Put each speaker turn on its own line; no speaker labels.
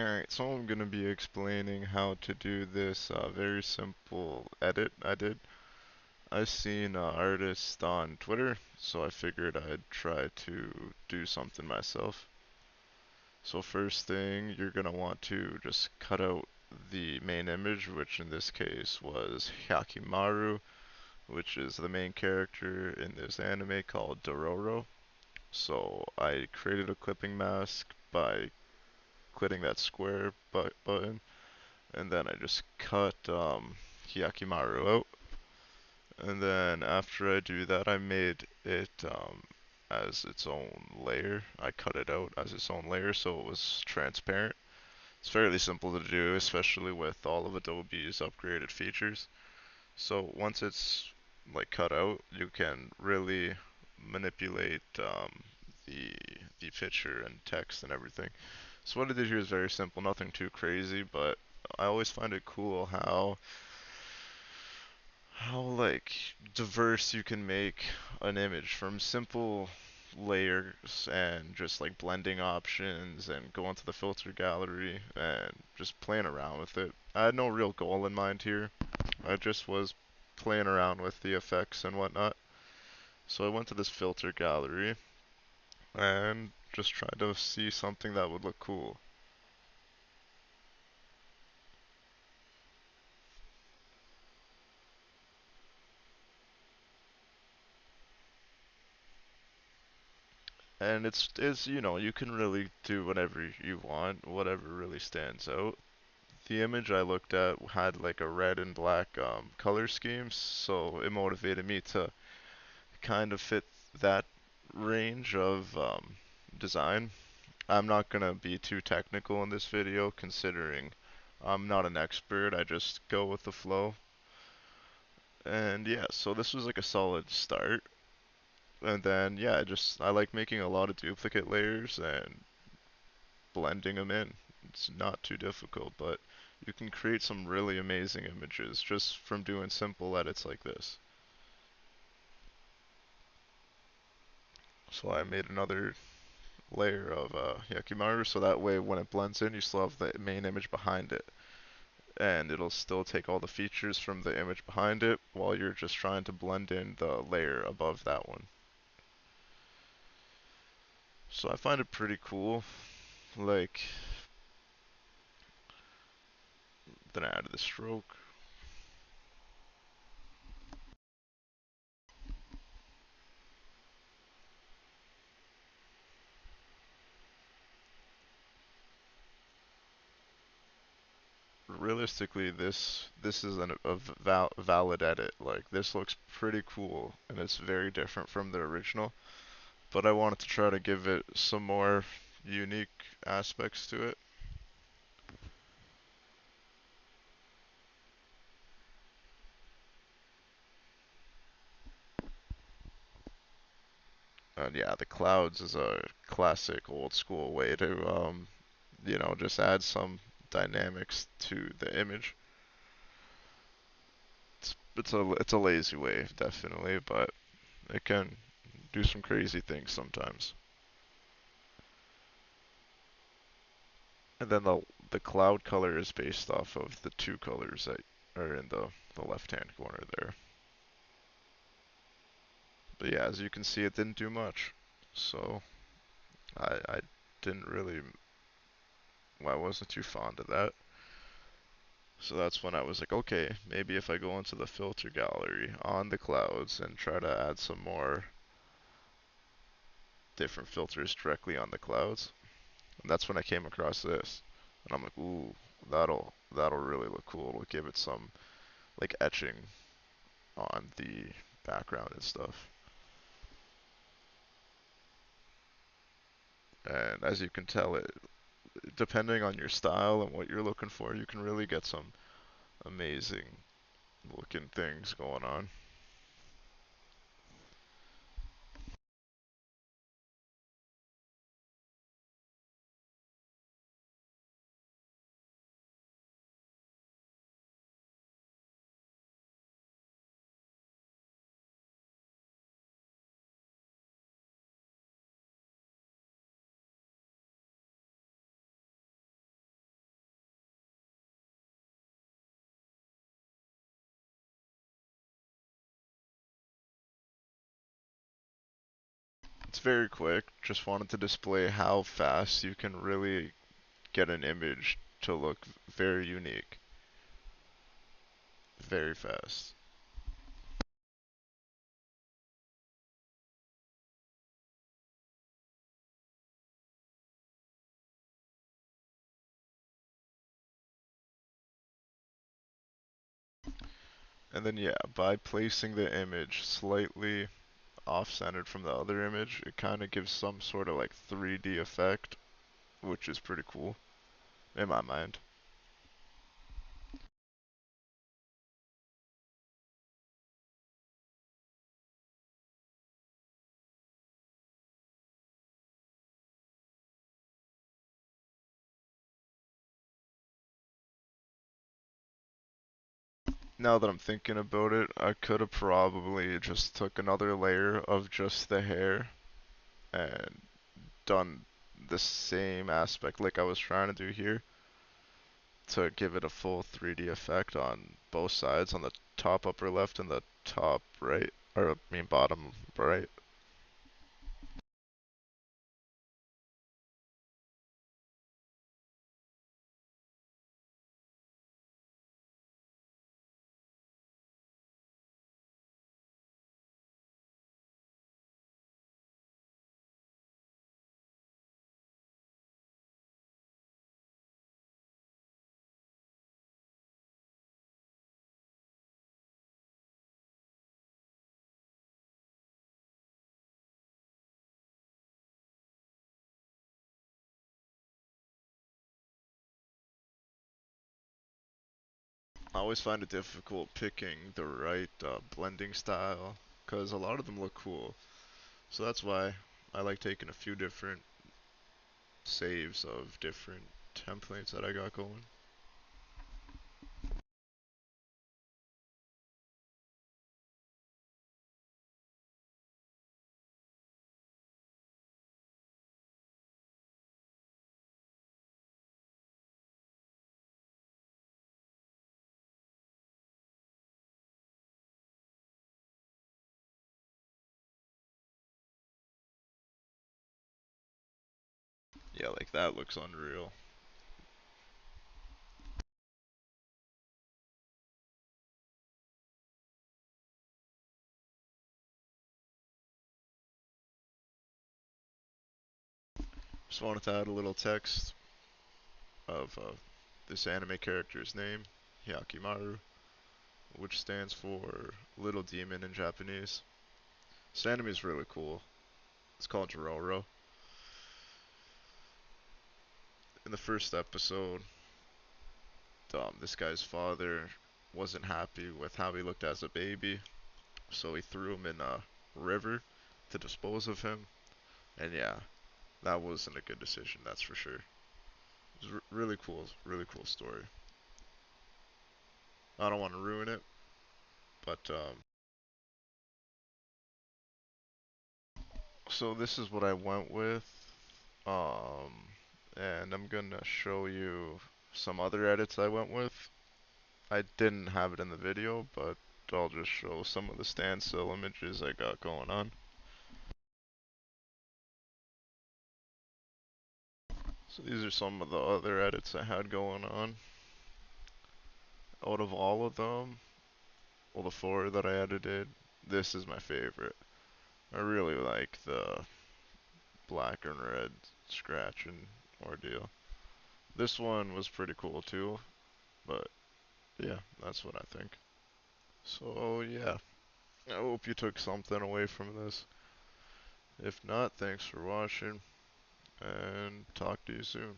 Alright, so I'm gonna be explaining how to do this very simple edit I did. I seen an artist on Twitter, so I figured I'd try to do something myself. So first thing, you're gonna want to just cut out the main image, which in this case was Hyakimaru, which is the main character in this anime called Dororo. So I created a clipping mask by clicking that square button, and then I just cut Hyakimaru out. And then after I do that, I made it as its own layer. I cut it out as its own layer so it was transparent. It's fairly simple to do, especially with all of Adobe's upgraded features. So once it's like cut out, you can really manipulate the the picture and text and everything. So what I did here is very simple, nothing too crazy, but I always find it cool how like diverse you can make an image from simple layers and just like blending options and going to the filter gallery and just playing around with it. I had no real goal in mind here. I just was playing around with the effects and whatnot. So I went to this filter gallery and just tried to see something that would look cool. And it's you can really do whatever you want, whatever really stands out. The image I looked at had like a red and black color scheme, so it motivated me to kind of fit that range of design. I'm not gonna be too technical in this video considering I'm not an expert, I just go with the flow. And yeah, so this was like a solid start. And then yeah, I like making a lot of duplicate layers and blending them in. It's not too difficult, but you can create some really amazing images just from doing simple edits like this. So I made another layer of Yakimaru so that way when it blends in you still have the main image behind it. And it'll still take all the features from the image behind it while you're just trying to blend in the layer above that one. So I find it pretty cool. Like, then I added the stroke. Realistically, this is valid edit. Like this looks pretty cool, and it's very different from the original. But I wanted to try to give it some more unique aspects to it. And yeah, the clouds is a classic old school way to just add some dynamics to the image. It's a lazy way, definitely, but it can do some crazy things sometimes. And then the cloud color is based off of the two colors that are in the left hand corner there. But yeah, as you can see, it didn't do much. So I didn't really, well, I wasn't too fond of that. So that's when I was like, okay, maybe if I go into the filter gallery on the clouds and try to add some more different filters directly on the clouds. And that's when I came across this. And I'm like, ooh, that'll really look cool. It'll give it some like etching on the background and stuff. And as you can tell, depending on your style and what you're looking for, you can really get some amazing looking things going on. It's very quick. Just wanted to display how fast you can really get an image to look very unique. Very fast. And then yeah, by placing the image slightly off-centered from the other image, it kind of gives some sort of like 3D effect, which is pretty cool in my mind. Now that I'm thinking about it, I could have probably just took another layer of just the hair and done the same aspect like I was trying to do here to give it a full 3D effect on both sides, on the top upper left and the top right, or I mean bottom right. I always find it difficult picking the right blending style because a lot of them look cool. So that's why I like taking a few different saves of different templates that I got going. Yeah, like that looks unreal. Just wanted to add a little text of this anime character's name, Hyakimaru, which stands for Little Demon in Japanese. This anime is really cool. It's called Dororo. In the first episode, this guy's father wasn't happy with how he looked as a baby, so he threw him in a river to dispose of him. And yeah, that wasn't a good decision, that's for sure. It was really cool story. I don't want to ruin it, but so this is what I went with. Um, and I'm gonna show you some other edits I went with. I didn't have it in the video, but I'll just show some of the standstill images I got going on. So these are some of the other edits I had going on. Out of all of them, well, the four that I edited, this is my favorite. I really like the black and red scratch and ordeal. This one was pretty cool too, but yeah, that's what I think. So yeah, I hope you took something away from this. If not, thanks for watching, and talk to you soon.